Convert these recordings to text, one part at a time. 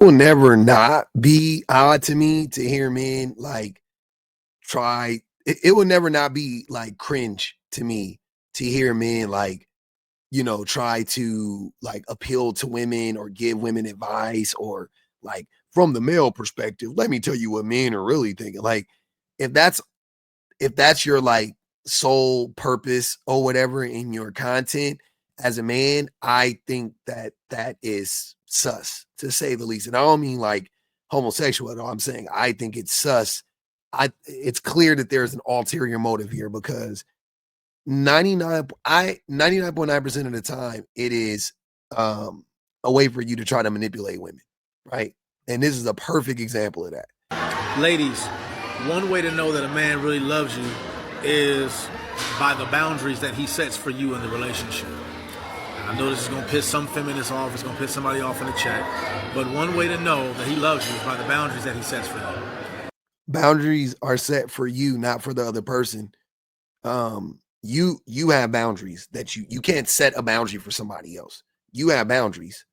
will never not be odd to me to hear men like try it will never not be like cringe to me to hear men like, try to like appeal to women or give women advice or like from the male perspective, let me tell you what men are really thinking. Like if that's if that's your like sole purpose or whatever in your content as a man, I think that that is sus to say the least. And I don't mean like homosexual at all. I'm saying I think it's sus. It's clear that there's an ulterior motive here because 99.9% of the time it is a way for you to try to manipulate women, right? And this is a perfect example of that. Ladies, one way to know that a man really loves you is by the boundaries that he sets for you in the relationship. I know this is going to piss some feminists off, it's going to piss somebody off in the chat, but one way to know that he loves you is by the boundaries that he sets for you. Boundaries are set for you, not for the other person. You have boundaries that you can't set a boundary for somebody else. You have boundaries.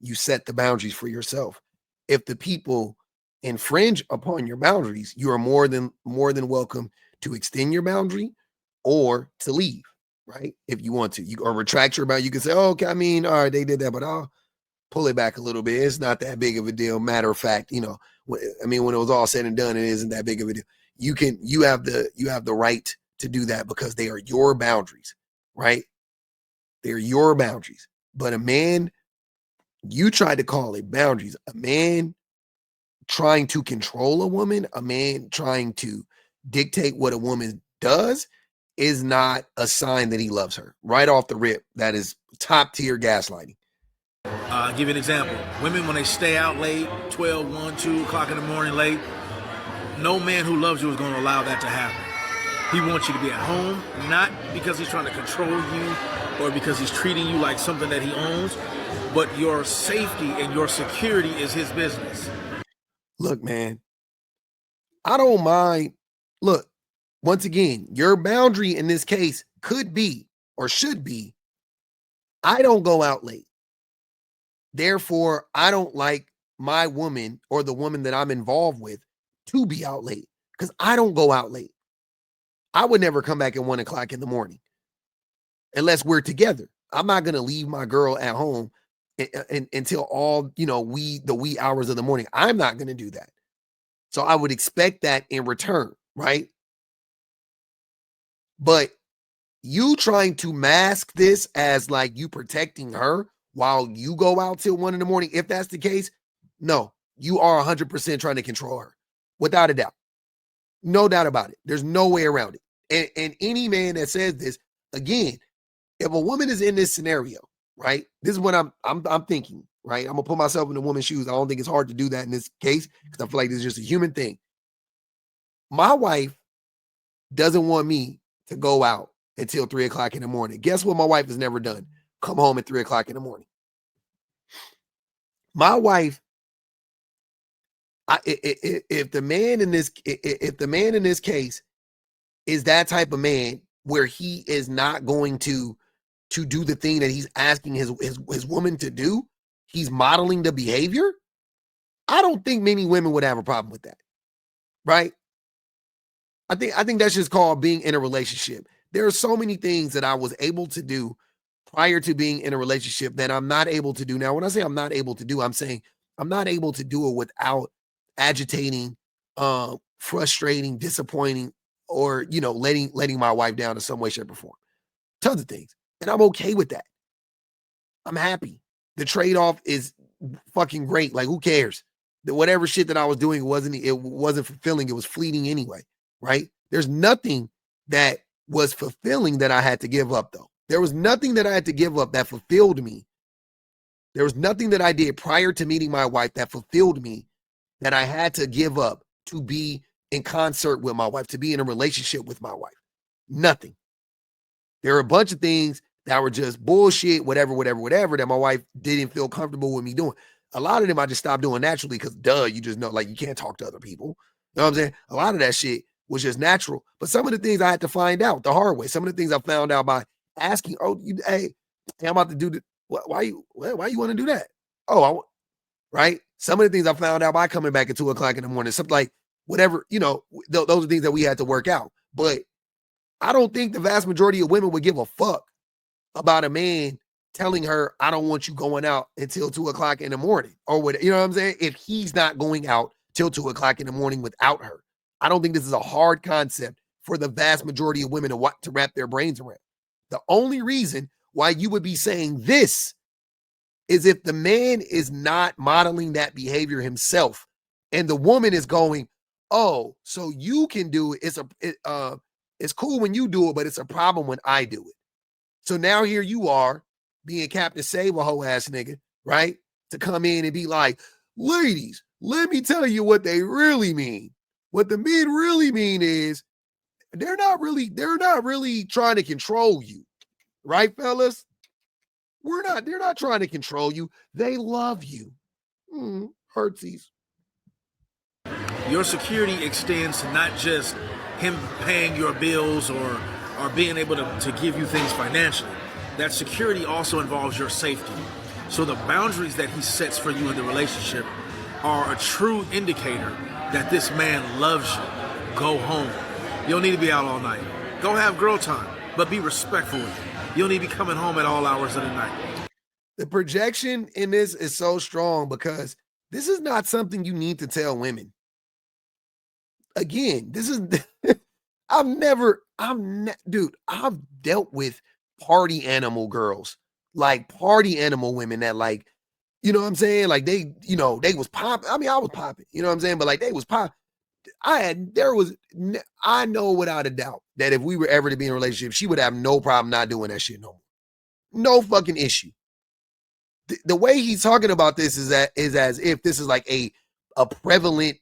You set the boundaries for yourself. If the people infringe upon your boundaries, you are more than welcome to extend your boundary or to leave, right? If you want to, you or retract your boundary. You can say, oh, okay, I mean, all right, they did that, but I'll pull it back a little bit. It's not that big of a deal. Matter of fact, when it was all said and done, it isn't that big of a deal. You have the right to do that because they are your boundaries, right? They're your boundaries. But a man, you try to call it boundaries. A man trying to control a woman, a man trying to dictate what a woman does is not a sign that he loves her. Right off the rip, that is top tier gaslighting. I'll give you an example. Women, when they stay out late, 12, 1, 2 o'clock in the morning late, no man who loves you is going to allow that to happen. He wants you to be at home, not because he's trying to control you or because he's treating you like something that he owns, but your safety and your security is his business. Look, man, I don't mind. Look, once again, your boundary in this case could be or should be, I don't go out late. Therefore, I don't like my woman or the woman that I'm involved with to be out late because I don't go out late. I would never come back at 1 o'clock in the morning unless we're together. I'm not going to leave my girl at home until all, the wee hours of the morning. I'm not going to do that. So I would expect that in return, right? But you trying to mask this as like you protecting her while you go out till 1 in the morning, if that's the case, no, you are 100% trying to control her without a doubt. No doubt about it. There's no way around it. And any man that says this, again, if a woman is in this scenario, right? This is what I'm thinking, right? I'm gonna put myself in the woman's shoes. I don't think it's hard to do that in this case because I feel like this is just a human thing. My wife doesn't want me to go out until 3 o'clock in the morning. Guess what my wife has never done? Come home at 3 o'clock in the morning. My wife, if the man in this case is that type of man where he is not going to do the thing that he's asking his woman to do, he's modeling the behavior, I don't think many women would have a problem with that, right? I think that's just called being in a relationship. There are so many things that I was able to do prior to being in a relationship that I'm not able to do now. When I say I'm not able to do, I'm saying I'm not able to do it without agitating, frustrating, disappointing, or letting my wife down in some way, shape, or form. Tons of things. And I'm okay with that. I'm happy. The trade-off is fucking great. Like, who cares? Whatever shit that I was doing wasn't fulfilling. It was fleeting anyway, right? There's nothing that was fulfilling that I had to give up, though. There was nothing that I had to give up that fulfilled me. There was nothing that I did prior to meeting my wife that fulfilled me that I had to give up to be in concert with my wife, to be in a relationship with my wife. Nothing. There are a bunch of things that were just bullshit, whatever, that my wife didn't feel comfortable with me doing. A lot of them I just stopped doing naturally because, you just know, like, you can't talk to other people. You know what I'm saying? A lot of that shit was just natural. But some of the things I had to find out the hard way. Some of the things I found out by asking, hey, I'm about to do this. Why you want to do that? Oh, right? Some of the things I found out by coming back at 2 o'clock in the morning, something like whatever, those are things that we had to work out. But I don't think the vast majority of women would give a fuck about a man telling her, I don't want you going out until 2 o'clock in the morning or what, you know what I'm saying? If he's not going out till 2 o'clock in the morning without her. I don't think this is a hard concept for the vast majority of women to wrap their brains around. The only reason why you would be saying this is if the man is not modeling that behavior himself and the woman is going, oh, so you can do it. It's cool when you do it, but it's a problem when I do it. So now here you are being Captain Save a whole ass nigga, right? To come in and be like, ladies, let me tell you what they really mean. What the men really mean is they're not really trying to control you. Right, fellas? They're not trying to control you. They love you. Hurtsies. Your security extends to not just him paying your bills or being able to give you things financially. That security also involves your safety. So the boundaries that he sets for you in the relationship are a true indicator that this man loves you. Go home. You don't need to be out all night. Go have girl time, but be respectful with it. You don't need to be coming home at all hours of the night. The projection in this is so strong because this is not something you need to tell women. Again, this is, dude, I've dealt with party animal girls, like party animal women that like, you know what I'm saying? Like they was popping. I mean, I was popping, you know what I'm saying? But like they was popping. I know without a doubt that if we were ever to be in a relationship, she would have no problem not doing that shit no more. No fucking issue. The way he's talking about this is as if this is like a prevalent,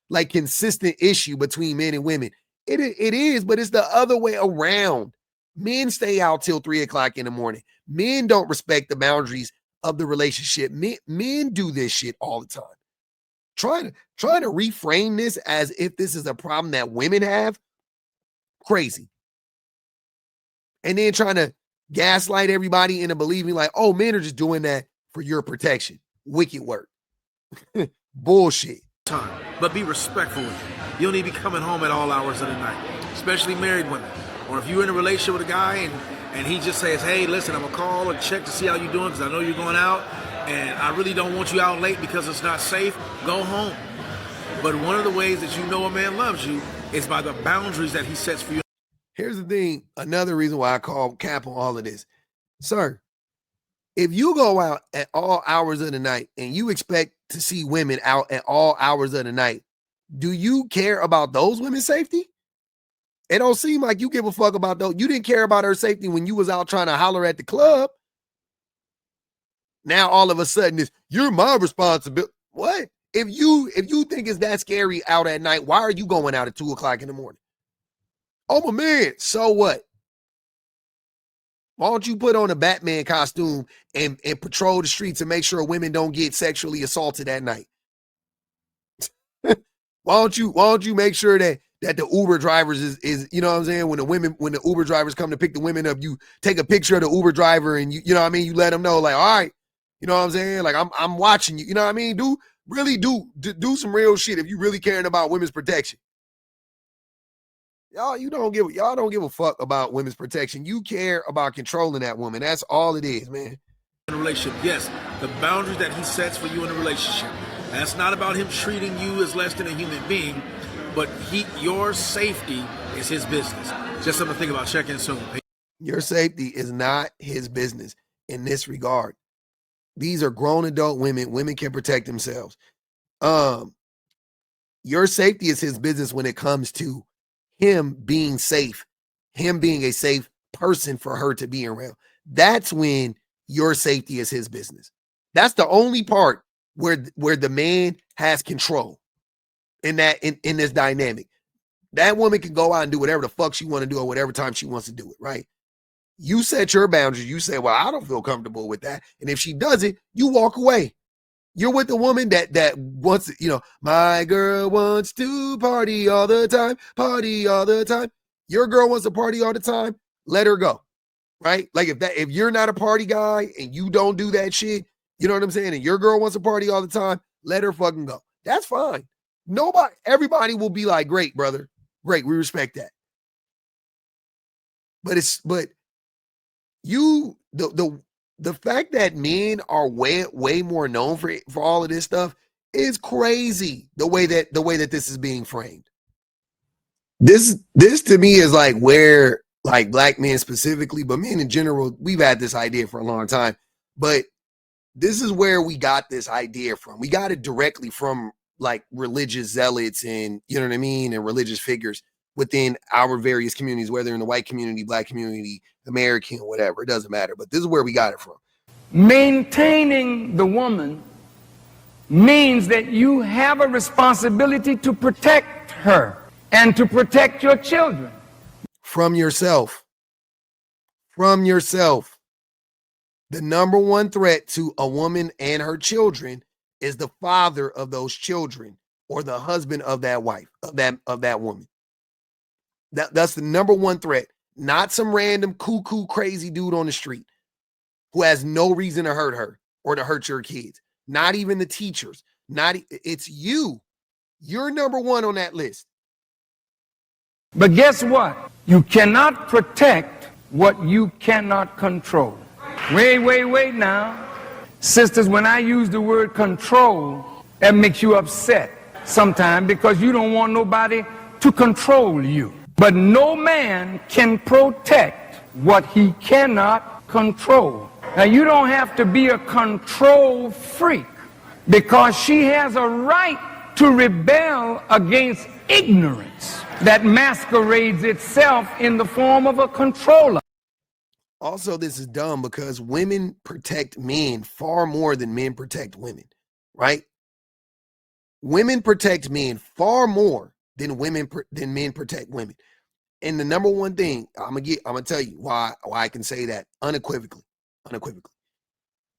like consistent issue between men and women. It is, but it's the other way around. Men stay out till 3 o'clock in the morning. Men don't respect the boundaries of the relationship. Men do this shit all the time. Trying to reframe this as if this is a problem that women have, crazy. And then trying to gaslight everybody into believing like, oh, men are just doing that for your protection. Wicked work. Bullshit. Time, but be respectful with it. You don't need to be coming home at all hours of the night, especially married women. Or if you're in a relationship with a guy and he just says, hey, listen, I'm going to call and check to see how you're doing because I know you're going out. And I really don't want you out late because it's not safe. Go home. But one of the ways that you know a man loves you is by the boundaries that he sets for you. Here's the thing. Another reason why I call cap on all of this. Sir, if you go out at all hours of the night and you expect to see women out at all hours of the night, do you care about those women's safety? It don't seem like you give a fuck about those. You didn't care about her safety when you was out trying to holler at the club. Now all of a sudden you're my responsibility. What? If you think it's that scary out at night, why are you going out at 2 o'clock in the morning? Oh my man, so what? Why don't you put on a Batman costume and patrol the streets and make sure women don't get sexually assaulted at night? Why don't you make sure that the Uber drivers is you know what I'm saying, when the Uber drivers come to pick the women up, you take a picture of the Uber driver and you know what I mean, you let them know like, all right, you know what I'm saying, like I'm watching you, you know what I mean? Do some real shit if you really caring about women's protection. Y'all don't give a fuck about women's protection. You care about controlling that woman. That's all it is, man. In a relationship, yes, the boundaries that he sets for you in a relationship. That's not about him treating you as less than a human being, but your safety is his business. Just something to think about. Check in soon. Your safety is not his business in this regard. These are grown adult women. Women can protect themselves. Your safety is his business when it comes to him being safe, him being a safe person for her to be around. That's when your safety is his business. That's the only part where the man has control in this dynamic. That woman can go out and do whatever the fuck she want to do or whatever time she wants to do it, right? You set your boundaries. You say, well, I don't feel comfortable with that. And if she does it, you walk away. You're with the woman that wants, my girl wants to party all the time, party all the time. Your girl wants to party all the time. Let her go, right? Like if you're not a party guy and you don't do that shit, You know what I'm saying? And your girl wants to party all the time, let her fucking go. That's fine. Everybody will be like, great, brother. Great, we respect that. But the fact that men are way more known for all of this stuff is crazy. The way that this is being framed. This to me is like where, like, black men specifically, but men in general, we've had this idea for a long time. But this is where we got this idea from. We got it directly from like religious zealots and, you know what I mean, and religious figures within our various communities, whether in the white community, black community, American, whatever, it doesn't matter. But this is where we got it from. Maintaining the woman means that you have a responsibility to protect her and to protect your children. From yourself. From yourself. The number one threat to a woman and her children is the father of those children or the husband of that wife, of that woman. That's the number one threat, not some random cuckoo crazy dude on the street who has no reason to hurt her or to hurt your kids. Not even the teachers. It's you. You're number one on that list. But guess what? You cannot protect what you cannot control. Wait now. Sisters, when I use the word control, that makes you upset sometimes because you don't want nobody to control you. But no man can protect what he cannot control. Now, you don't have to be a control freak because she has a right to rebel against ignorance that masquerades itself in the form of a controller. Also, this is dumb because women protect men far more than men protect women, right? Women protect men far more than men protect women. And the number one thing I'm gonna tell you why I can say that unequivocally,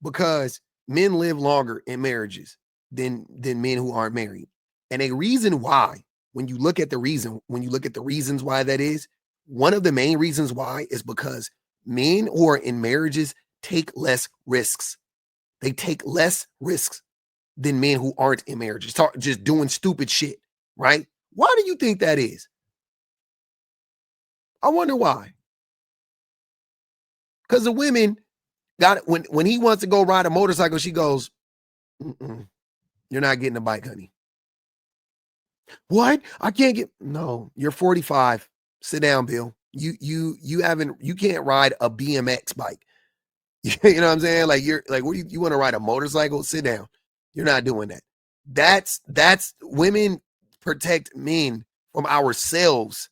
because men live longer in marriages than men who aren't married. And a reason why, when you look at the reasons why that is, one of the main reasons why is because men who are in marriages take less risks. They take less risks than men who aren't in marriages, just doing stupid shit, right? Why do you think that is? I wonder why. Because the women got it. When he wants to go ride a motorcycle, she goes, "You're not getting a bike, honey." What? I can't get. No, you're 45. Sit down, Bill. You can't ride a BMX bike. You know what I'm saying? Like, you're like, what do you want to ride a motorcycle? Sit down. You're not doing that. That's women protect men from ourselves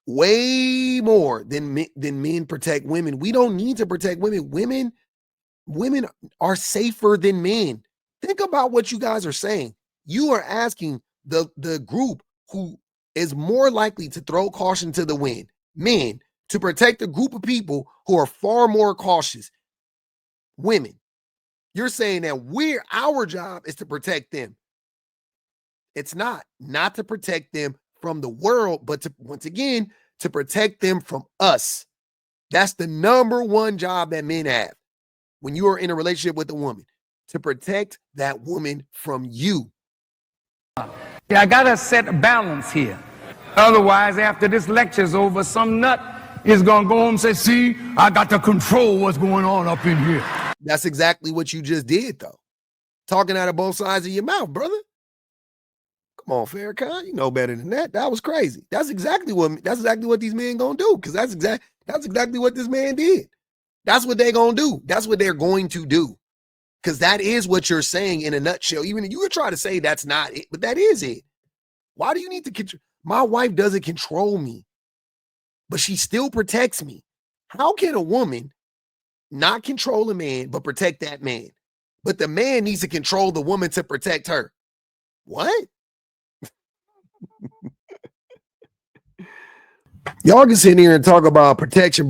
way more than men protect women. We don't need to protect women. Women are safer than men. Think about what you guys are saying. You are asking the group who is more likely to throw caution to the wind, men, to protect a group of people who are far more cautious, women. You're saying that our job is to protect them. It's not to protect them from the world, but to, once again, to protect them from us. That's the number one job that men have when you are in a relationship with a woman, to protect that woman from you. Yeah, I gotta set a balance here. Otherwise, after this lecture's over, some nut is gonna go home and say, "See, I got to control what's going on up in here." That's exactly what you just did, though. Talking out of both sides of your mouth, brother. Come on, Farrakhan, you know better than that. That was crazy. That's exactly what these men gonna do, because that's exactly what this man did. That's what they're gonna do. That's what they're going to do. Because that is what you're saying in a nutshell. Even if you would try to say that's not it, but that is it. Why do you need to control? My wife doesn't control me, but she still protects me. How can a woman not control a man, but protect that man? But the man needs to control the woman to protect her. What? Y'all can sit here and talk about protection.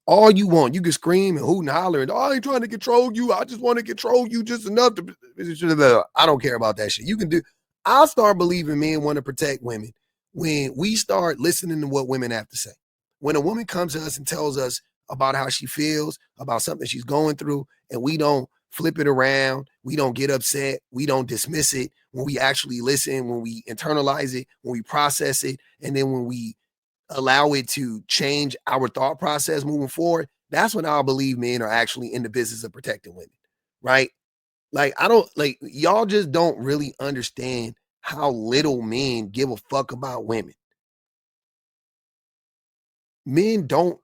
All you want. You can scream and hoot and holler and, I ain't trying to control you. I just want to control you just enough to. I don't care about that shit. You can do. I'll start believing men want to protect women when we start listening to what women have to say. When a woman comes to us and tells us about how she feels, about something she's going through, and we don't flip it around, we don't get upset, we don't dismiss it, when we actually listen, when we internalize it, when we process it, and then when we allow it to change our thought process moving forward, that's when I believe men are actually in the business of protecting women, right? Like, I don't, like, y'all just don't really understand how little men give a fuck about women. Men don't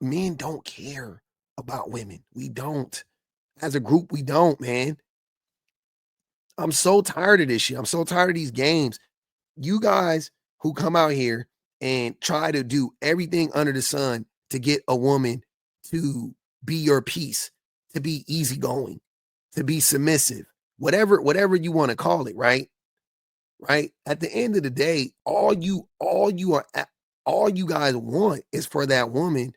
care about women. We don't. As a group, we don't, man. I'm so tired of this shit. I'm so tired of these games. You guys who come out here and try to do everything under the sun to get a woman to be your piece, to be easygoing, to be submissive, whatever you want to call it, right? Right? At the end of the day, all you guys want is for that woman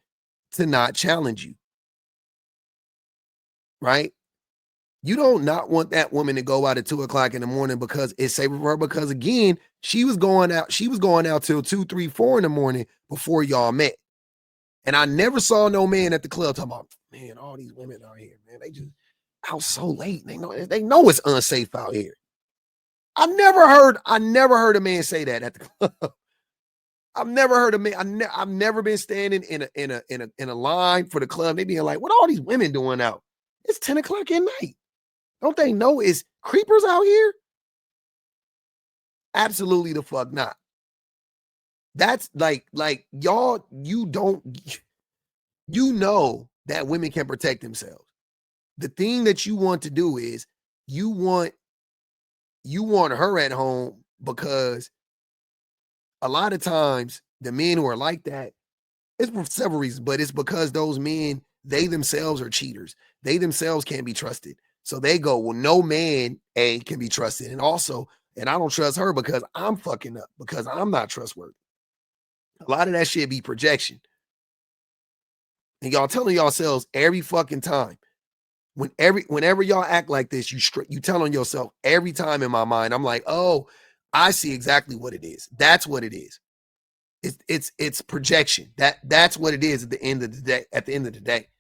to not challenge you, right? You don't not want that woman to go out at 2:00 in the morning because it's safer for her. Because again, she was going out till 2, 3, 4 in the morning before y'all met. And I never saw no man at the club talking about, man, all these women out here, man, they just out so late. They know it's unsafe out here. I never heard a man say that at the club. I've never heard a man. I've never been standing in a line for the club. They being like, what are all these women doing out? It's 10:00 at night. Don't they know it's creepers out here? Absolutely the fuck not. That's like y'all, you know that women can protect themselves. The thing that you want to do is you want her at home, because a lot of times the men who are like that, it's for several reasons, but it's because those men, they themselves are cheaters. They themselves can't be trusted. So they go, well, no man, A, can be trusted. And also, and I don't trust her because I'm fucking up, because I'm not trustworthy. A lot of that shit be projection. And y'all telling yourselves every fucking time. Whenever y'all act like this, you telling yourself every time in my mind, I'm like, oh, I see exactly what it is. That's what it is. It's projection. That's what it is at the end of the day.